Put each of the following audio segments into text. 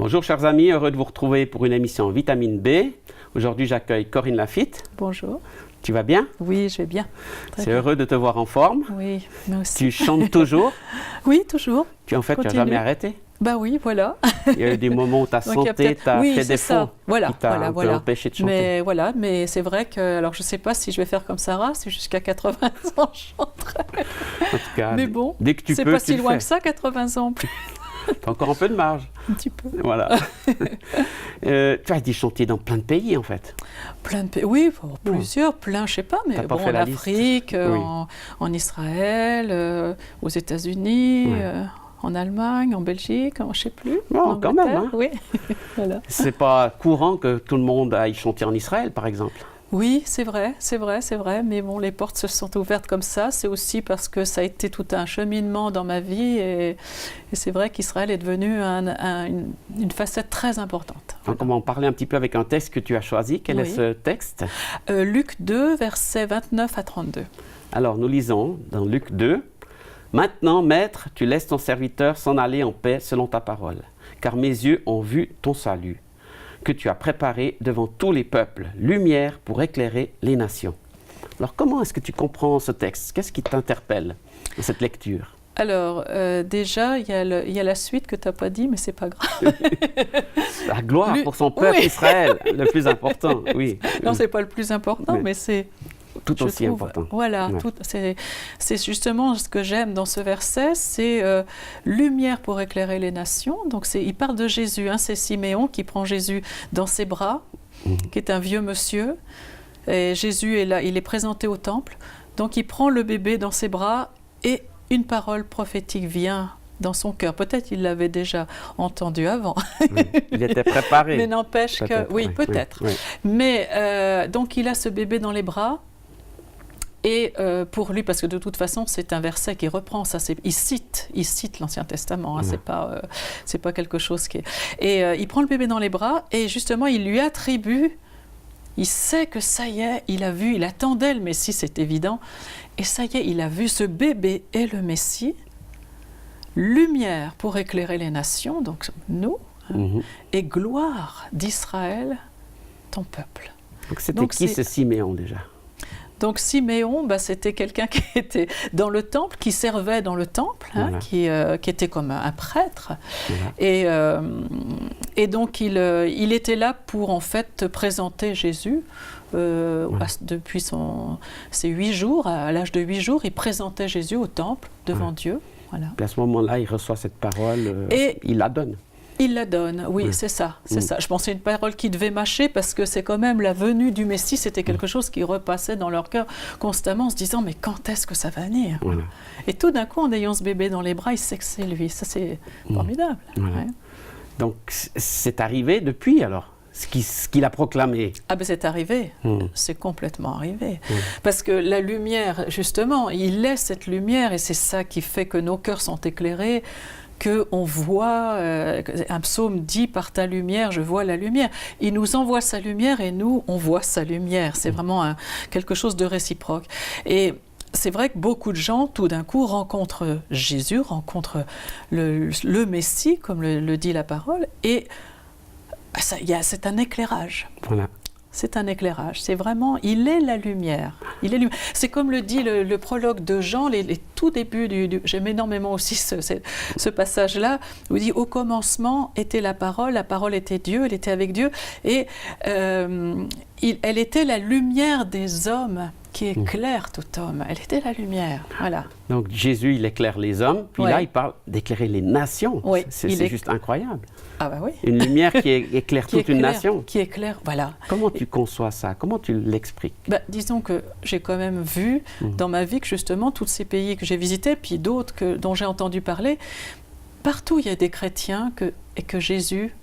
Bonjour chers amis, heureux de vous retrouver pour une émission Vitamine B. Aujourd'hui j'accueille Corinne Lafitte. Bonjour. Tu vas bien? Oui, je vais bien. C'est heureux de te voir en forme. Oui, moi aussi. Tu chantes toujours? Oui, toujours. Tu n'as jamais arrêté? Bah oui, voilà. Il y a eu des moments où ta santé t'a fait défaut, voilà, qui t'a un peu empêché de chanter. Mais c'est vrai que, alors je ne sais pas si je vais faire comme Sarah, si jusqu'à 80 ans je chanterai. En tout cas, mais bon, dès que tu peux, c'est pas si loin fais. que ça, 80 ans. Tu as encore un peu de marge. Un petit peu. Voilà. Tu as dit chanter dans plein de pays en fait. Plein de pays, oui, plusieurs, plein, je ne sais pas, mais bon, en Afrique, oui. en Israël, aux États-Unis. Oui. En Allemagne, en Belgique, je ne sais plus. Bon, quand même. Hein. Oui. Voilà. C'est pas courant que tout le monde aille chanter en Israël, par exemple. Oui, c'est vrai. Mais bon, les portes se sont ouvertes comme ça. C'est aussi parce que ça a été tout un cheminement dans ma vie. Et c'est vrai qu'Israël est devenu une facette très importante. Donc, on va en parler un petit peu avec un texte que tu as choisi. Quel est ce texte? Luc 2, versets 29 à 32. Alors, nous lisons dans Luc 2. Maintenant, Maître, tu laisses ton serviteur s'en aller en paix selon ta parole, car mes yeux ont vu ton salut, que tu as préparé devant tous les peuples, lumière pour éclairer les nations. Alors, comment est-ce que tu comprends ce texte? Qu'est-ce qui t'interpelle dans cette lecture? Alors, déjà, il y a la suite que tu n'as pas dit, mais c'est pas grave. La gloire pour son peuple Israël, le plus important, oui. Non, c'est pas le plus important, mais c'est... Tout aussi important. Voilà, ouais. C'est justement ce que j'aime dans ce verset, c'est lumière pour éclairer les nations. Donc il parle de Jésus, hein, c'est Siméon qui prend Jésus dans ses bras, qui est un vieux monsieur. Et Jésus est là, il est présenté au temple. Donc il prend le bébé dans ses bras et une parole prophétique vient dans son cœur. Peut-être il l'avait déjà entendu avant. Il était préparé. Mais n'empêche que... Oui, peut-être. Oui. Mais donc il a ce bébé dans les bras. Et pour lui, parce que de toute façon, c'est un verset qui reprend ça. Il cite l'Ancien Testament. Hein, c'est pas quelque chose qui est... Et il prend le bébé dans les bras et justement, il lui attribue... Il sait que ça y est, il a vu, il attendait le Messie, c'est évident. Et ça y est, il a vu ce bébé et le Messie. Lumière pour éclairer les nations, donc nous, et gloire d'Israël, ton peuple. Donc c'était qui ce Siméon déjà? Donc Siméon, c'était quelqu'un qui était dans le temple, qui servait dans le temple, hein, qui était comme un prêtre. Voilà. Et donc il était là pour en fait présenter Jésus. Depuis ses 8 jours, à l'âge de 8 jours, il présentait Jésus au temple devant Dieu. Voilà. Et à ce moment-là, il reçoit cette parole, et il la donne. Il la donne, oui, c'est ça. Je pense que c'est une parole qui devait mâcher parce que c'est quand même la venue du Messie, c'était quelque chose qui repassait dans leur cœur constamment en se disant mais quand est-ce que ça va venir? Et tout d'un coup, en ayant ce bébé dans les bras, il sait que c'est lui. Ça, c'est formidable. Voilà. Ouais. Donc, c'est arrivé depuis alors? Ce qu'il a proclamé. Ah ben c'est arrivé, c'est complètement arrivé. Parce que la lumière, justement, il est cette lumière et c'est ça qui fait que nos cœurs sont éclairés, qu'on voit, un psaume dit « Par ta lumière, je vois la lumière ». Il nous envoie sa lumière et nous, on voit sa lumière. C'est vraiment quelque chose de réciproque. Et c'est vrai que beaucoup de gens, tout d'un coup, rencontrent Jésus, rencontrent le Messie, comme le dit la parole, et c'est un éclairage. Voilà. C'est un éclairage. C'est vraiment, il est la lumière. C'est comme le dit le prologue de Jean, les tout débuts j'aime énormément aussi ce passage-là, où il dit « Au commencement était la parole était Dieu, elle était avec Dieu, et elle était la lumière des hommes qui éclaire tout homme. Elle était la lumière. Voilà. » Donc Jésus, il éclaire les hommes, puis là, il parle d'éclairer les nations. Oui, c'est juste incroyable. Ah bah oui. Une lumière qui éclaire toute une nation. Qui éclaire, voilà. Comment tu conçois ça? Comment tu l'expliques? Disons que j'ai quand même vu dans ma vie que justement, tous ces pays que j'ai visités, puis d'autres dont j'ai entendu parler, partout il y a des chrétiens et que Jésus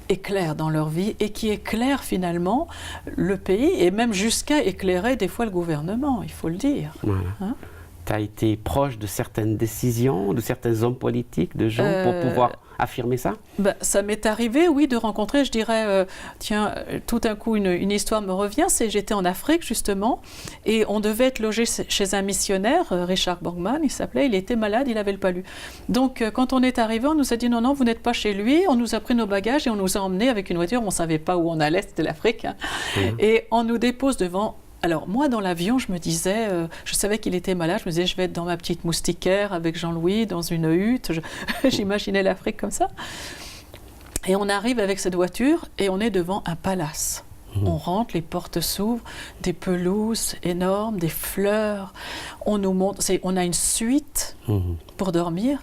éclaire dans leur vie et qui éclaire finalement le pays et même jusqu'à éclairer des fois le gouvernement, il faut le dire. Voilà. Hein? Tu as été proche de certaines décisions, de certains hommes politiques, de gens, pour pouvoir affirmer ça? Ça m'est arrivé, oui, de rencontrer, je dirais, tiens, tout d'un coup, une histoire me revient, j'étais en Afrique, justement, et on devait être logé chez un missionnaire, Richard Borgman, il s'appelait, il était malade, il avait le palu. Donc, quand on est arrivé, on nous a dit, non, vous n'êtes pas chez lui, on nous a pris nos bagages et on nous a emmenés avec une voiture, on ne savait pas où on allait, c'était l'Afrique, hein. Et on nous dépose devant... Alors moi, dans l'avion, je me disais, je savais qu'il était malade, je me disais, je vais être dans ma petite moustiquaire avec Jean-Louis, dans une hutte, j'imaginais l'Afrique comme ça. Et on arrive avec cette voiture et on est devant un palace. On rentre, les portes s'ouvrent, des pelouses énormes, des fleurs, on nous montre, on a une suite pour dormir.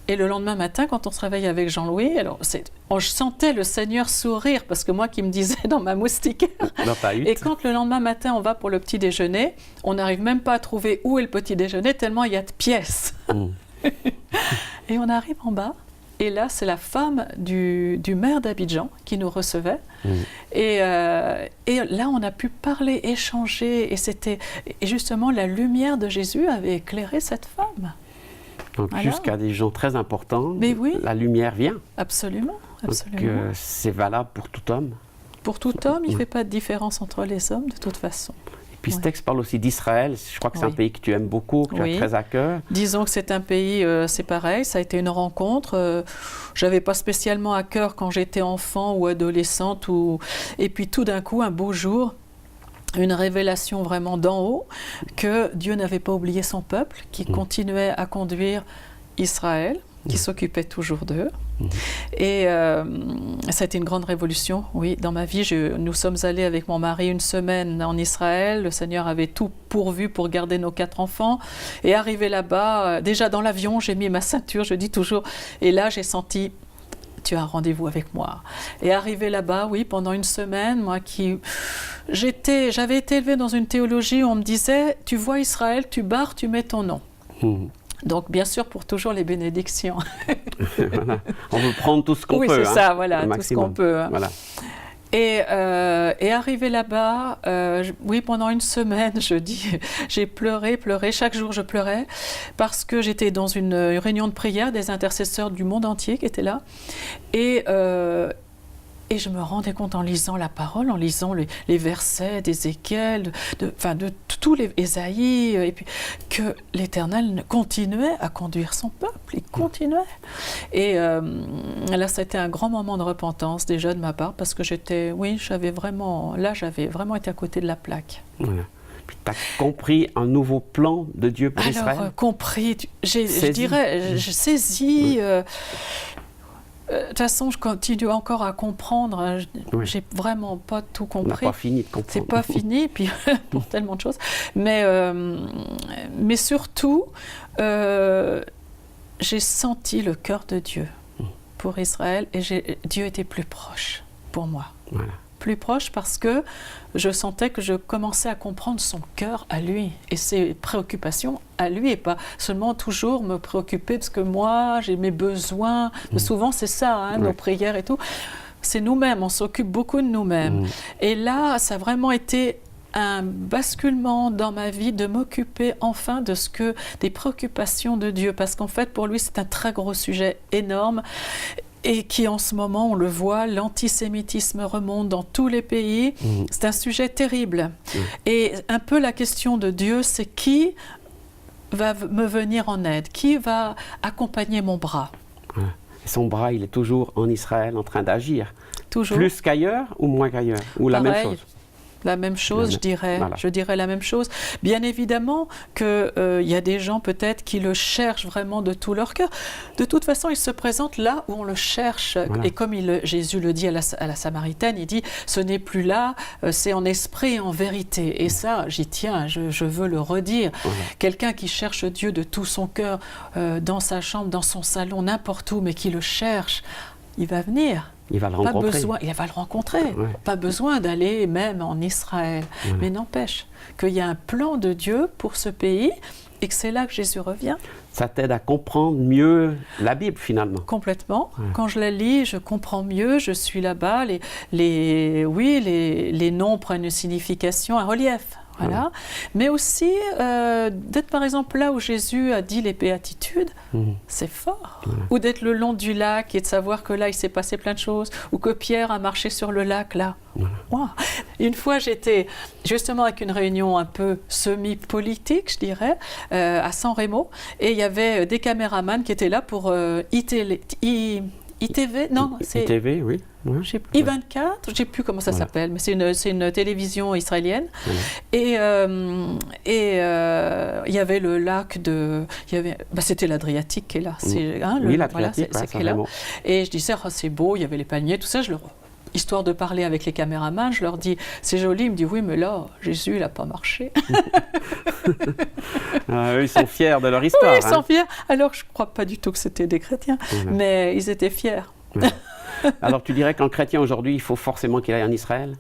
Et le lendemain matin, quand on se réveille avec Jean-Louis, alors je sentais le Seigneur sourire, parce que moi qui me disais dans ma moustiquaire. Et quand le lendemain matin, on va pour le petit déjeuner, on n'arrive même pas à trouver où est le petit déjeuner, tellement il y a de pièces. Et on arrive en bas, et là, c'est la femme du maire d'Abidjan qui nous recevait. Et là, on a pu parler, échanger, et justement, la lumière de Jésus avait éclairé cette femme. Donc, jusqu'à des gens très importants, oui, la lumière vient. Absolument, absolument. Donc, c'est valable pour tout homme. Pour tout homme, il ne fait pas de différence entre les hommes, de toute façon. Et puis, ce texte parle aussi d'Israël. Je crois que c'est un pays que tu aimes beaucoup, que tu as très à cœur. Disons que c'est un pays, c'est pareil, ça a été une rencontre. Je n'avais pas spécialement à cœur quand j'étais enfant ou adolescente. Et puis, tout d'un coup, un beau jour, une révélation vraiment d'en haut, que Dieu n'avait pas oublié son peuple, qui continuait à conduire Israël, qui s'occupait toujours d'eux. Et ça a été une grande révolution, oui, dans ma vie. Nous sommes allés avec mon mari une semaine en Israël. Le Seigneur avait tout pourvu pour garder nos 4 enfants. Et arrivé là-bas, déjà dans l'avion, j'ai mis ma ceinture, je dis toujours. Et là, j'ai senti... Tu as un rendez-vous avec moi. Et arrivé là-bas, oui, pendant une semaine, moi j'avais été élevée dans une théologie où on me disait, tu vois Israël, tu barres, tu mets ton nom. Donc, bien sûr, pour toujours les bénédictions. Voilà. On veut prendre tout ce qu'on peut. Oui, c'est ça, voilà, tout ce qu'on peut. Hein. Voilà. Et arrivé là-bas, oui, pendant une semaine, j'ai pleuré. Chaque jour, je pleurais parce que j'étais dans une réunion de prière des intercesseurs du monde entier qui étaient là. Et je me rendais compte en lisant la parole, en lisant les versets d'Ézéchiel, de tous les Ésaïe, et puis que l'Éternel continuait à conduire son peuple, il continuait. Et là, ça a été un grand moment de repentance déjà de ma part, parce que j'avais vraiment été à côté de la plaque. Voilà. Puis tu as compris un nouveau plan de Dieu pour Israël? Alors, compris, je dirais, je saisis... de toute façon, je continue encore à comprendre. J'ai vraiment pas tout compris. On n'a pas fini de comprendre. C'est pas fini, puis pour tellement de choses. Mais surtout, j'ai senti le cœur de Dieu pour Israël, et Dieu était plus proche pour moi. Voilà. Plus proche parce que je sentais que je commençais à comprendre son cœur à lui et ses préoccupations à lui, et pas seulement toujours me préoccuper parce que moi j'ai mes besoins. Souvent c'est ça, hein, nos prières et tout. C'est nous-mêmes, on s'occupe beaucoup de nous-mêmes. Et là, ça a vraiment été un basculement dans ma vie de m'occuper enfin des préoccupations de Dieu, parce qu'en fait pour lui c'est un très gros sujet énorme. Et qui en ce moment, on le voit, l'antisémitisme remonte dans tous les pays. C'est un sujet terrible. Et un peu la question de Dieu, c'est qui va me venir en aide? Qui va accompagner mon bras? Et son bras, il est toujours en Israël en train d'agir. Toujours. Plus qu'ailleurs ou moins qu'ailleurs? Ou la même chose? La même chose, je dirais. Voilà. Je dirais la même chose. Bien évidemment qu'il y a des gens peut-être qui le cherchent vraiment de tout leur cœur. De toute façon, il se présente là où on le cherche. Voilà. Et comme Jésus le dit à la Samaritaine, il dit « ce n'est plus là, c'est en esprit et en vérité ». Et ça, j'y tiens, je veux le redire. Voilà. Quelqu'un qui cherche Dieu de tout son cœur, dans sa chambre, dans son salon, n'importe où, mais qui le cherche, il va venir. Il va le rencontrer. Il va le rencontrer. Pas besoin d'aller même en Israël. Mais n'empêche qu'il y a un plan de Dieu pour ce pays et que c'est là que Jésus revient. Ça t'aide à comprendre mieux la Bible finalement. Complètement. Quand je la lis, je comprends mieux, je suis là-bas. Les noms prennent une signification, un relief. Voilà. Mais aussi d'être par exemple là où Jésus a dit les béatitudes, c'est fort. Ou d'être le long du lac et de savoir que là il s'est passé plein de choses, ou que Pierre a marché sur le lac là. Wow. Une fois j'étais justement avec une réunion un peu semi-politique, je dirais, à San Remo, et il y avait des caméramans qui étaient là pour ITV, non, c'est ITV, oui. Ouais. I24, je ne sais plus comment ça s'appelle, mais c'est une télévision israélienne. Et il y avait le lac c'était l'Adriatique qui est là. Oui, l'Adriatique, c'est qui est là. Et je disais, oh, c'est beau, il y avait les palmiers, tout ça. Histoire de parler avec les caméramans, je leur dis, c'est joli. Ils me disent, oui, mais là, Jésus, il n'a pas marché. Eux, ils sont fiers de leur histoire. Oui, ils sont fiers. Alors, je ne crois pas du tout que c'était des chrétiens, mais ils étaient fiers. Alors, tu dirais qu'un chrétien aujourd'hui, il faut forcément qu'il aille en Israël?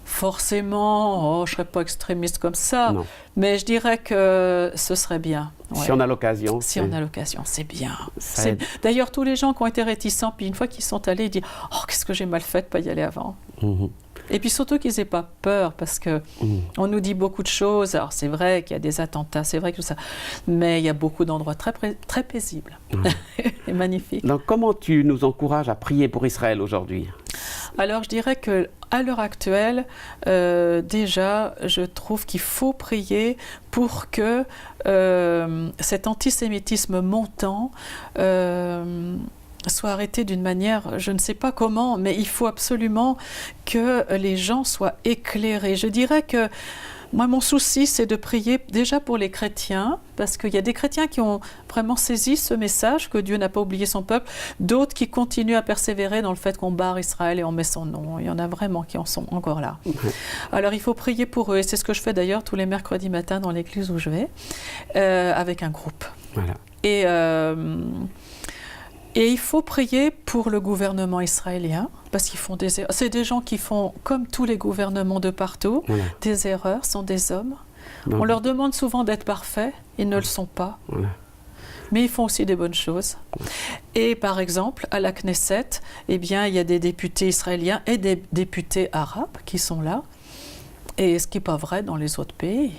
Forcément, je ne serais pas extrémiste comme ça, non. Mais je dirais que ce serait bien. Ouais. Si on a l'occasion. Si on a l'occasion, c'est bien. D'ailleurs, tous les gens qui ont été réticents, puis une fois qu'ils sont allés, ils disent « Oh, qu'est-ce que j'ai mal fait de ne pas y aller avant ?» Et puis surtout qu'ils n'aient pas peur, parce qu'on nous dit beaucoup de choses. Alors c'est vrai qu'il y a des attentats, c'est vrai que tout ça, mais il y a beaucoup d'endroits très, très paisibles et magnifiques. Donc comment tu nous encourages à prier pour Israël aujourd'hui? Alors je dirais qu'à l'heure actuelle, déjà, je trouve qu'il faut prier pour que cet antisémitisme montant soit arrêté d'une manière, je ne sais pas comment, mais il faut absolument que les gens soient éclairés. Je dirais que moi, mon souci, c'est de prier déjà pour les chrétiens, parce qu'il y a des chrétiens qui ont vraiment saisi ce message, que Dieu n'a pas oublié son peuple, d'autres qui continuent à persévérer dans le fait qu'on barre Israël et on met son nom. Il y en a vraiment qui en sont encore là. Alors, il faut prier pour eux, et c'est ce que je fais d'ailleurs tous les mercredis matins dans l'église où je vais, avec un groupe. Voilà. Et il faut prier pour le gouvernement israélien, parce qu'ils font des erreurs. C'est des gens qui font, comme tous les gouvernements de partout, des erreurs, sont des hommes. On leur demande souvent d'être parfaits, ils ne le sont pas. Mais ils font aussi des bonnes choses. Et par exemple, à la Knesset, eh bien, il y a des députés israéliens et des députés arabes qui sont là. Et ce qui n'est pas vrai dans les autres pays.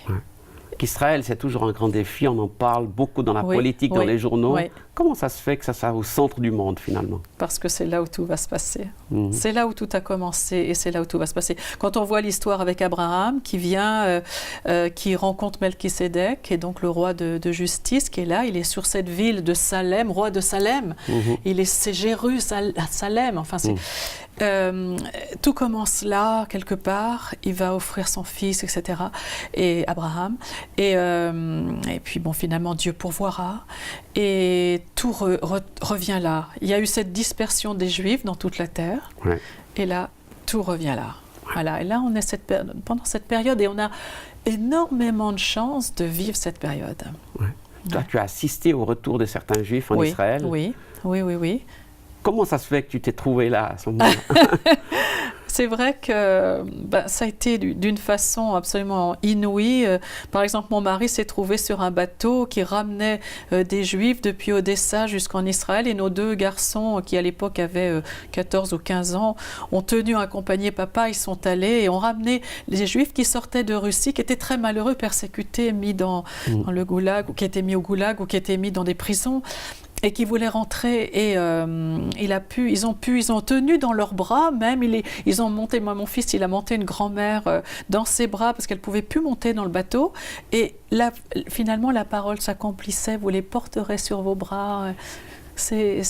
Qu'Israël, c'est toujours un grand défi, on en parle beaucoup dans la politique, dans les journaux. Comment ça se fait que ça soit au centre du monde, finalement? Parce que c'est là où tout va se passer. C'est là où tout a commencé et c'est là où tout va se passer. Quand on voit l'histoire avec Abraham, qui vient, qui rencontre Melchisédek, et donc le roi de justice, qui est là, il est sur cette ville de Salem, roi de Salem. C'est Jérusalem, enfin c'est... tout commence là, quelque part. Il va offrir son fils, etc. Et Abraham. Et puis, bon, finalement, Dieu pourvoira. Et tout revient là. Il y a eu cette dispersion des Juifs dans toute la terre. Et là, tout revient là. Voilà. Et là, on est pendant cette période et on a énormément de chance de vivre cette période. Toi, tu as assisté au retour de certains Juifs en Israël. Oui. Comment ça se fait que tu t'es trouvé là à ce moment-là? C'est vrai que ça a été d'une façon absolument inouïe. Par exemple, mon mari s'est trouvé sur un bateau qui ramenait des Juifs depuis Odessa jusqu'en Israël. Et nos deux garçons, qui à l'époque avaient 14 ou 15 ans, ont tenu à accompagner papa. Ils sont allés et ont ramené les Juifs qui sortaient de Russie, qui étaient très malheureux, persécutés, mis dans le goulag, ou qui étaient mis au goulag, ou qui étaient mis dans des prisons. Et qui voulaient rentrer, et ils ont tenu dans leurs bras même, ils ont monté, moi mon fils il a monté une grand-mère dans ses bras parce qu'elle ne pouvait plus monter dans le bateau, et là finalement la parole s'accomplissait, vous les porterez sur vos bras. C'est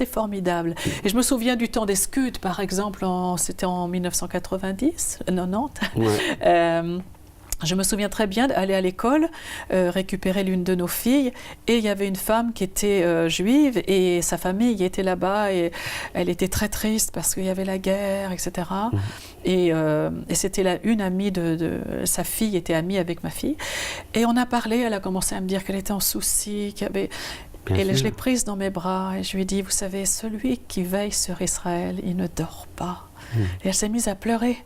formidable. Et je me souviens du temps des scuds par exemple, c'était en 1990, 90. Je me souviens très bien d'aller à l'école, récupérer l'une de nos filles, et il y avait une femme qui était juive, et sa famille était là-bas, et elle était très triste parce qu'il y avait la guerre, etc. Et c'était une amie sa fille était amie avec ma fille, et on a parlé, elle a commencé à me dire qu'elle était en souci, je l'ai prise dans mes bras, et je lui ai dit, vous savez, celui qui veille sur Israël, il ne dort pas. Et elle s'est mise à pleurer,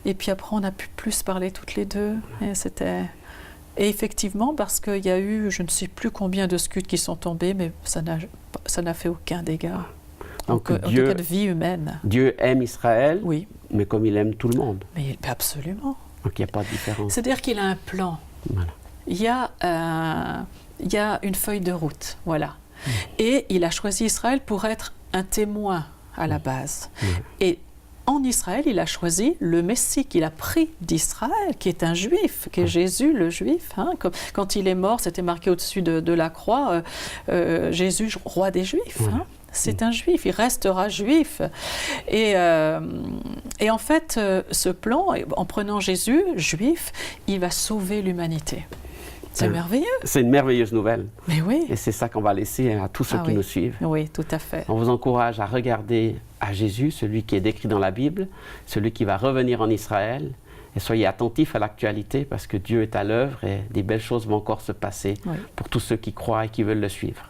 Et puis après, on a pu plus parler toutes les deux. Et effectivement, parce qu'il y a eu, je ne sais plus combien de scuds qui sont tombés, mais ça n'a fait aucun dégât. Donc en tout cas de vie humaine. Dieu aime Israël, Oui, mais comme il aime tout le monde. mais absolument. Donc il n'y a pas de différence. C'est-à-dire qu'il a un plan. Voilà. Il y a une feuille de route, voilà. Et il a choisi Israël pour être un témoin à la base. Et en Israël, il a choisi le Messie qu'il a pris d'Israël, qui est un juif, qui est Jésus le juif. Hein. Quand il est mort, c'était marqué au-dessus de la croix, Jésus, roi des Juifs. Hein. C'est un juif, il restera juif. Et en fait, ce plan, en prenant Jésus, juif, il va sauver l'humanité. C'est merveilleux. C'est une merveilleuse nouvelle. Mais oui. Et c'est ça qu'on va laisser à tous ceux qui nous suivent. Oui, tout à fait. On vous encourage à regarder à Jésus, celui qui est décrit dans la Bible, celui qui va revenir en Israël. Et soyez attentifs à l'actualité parce que Dieu est à l'œuvre et des belles choses vont encore se passer pour tous ceux qui croient et qui veulent le suivre.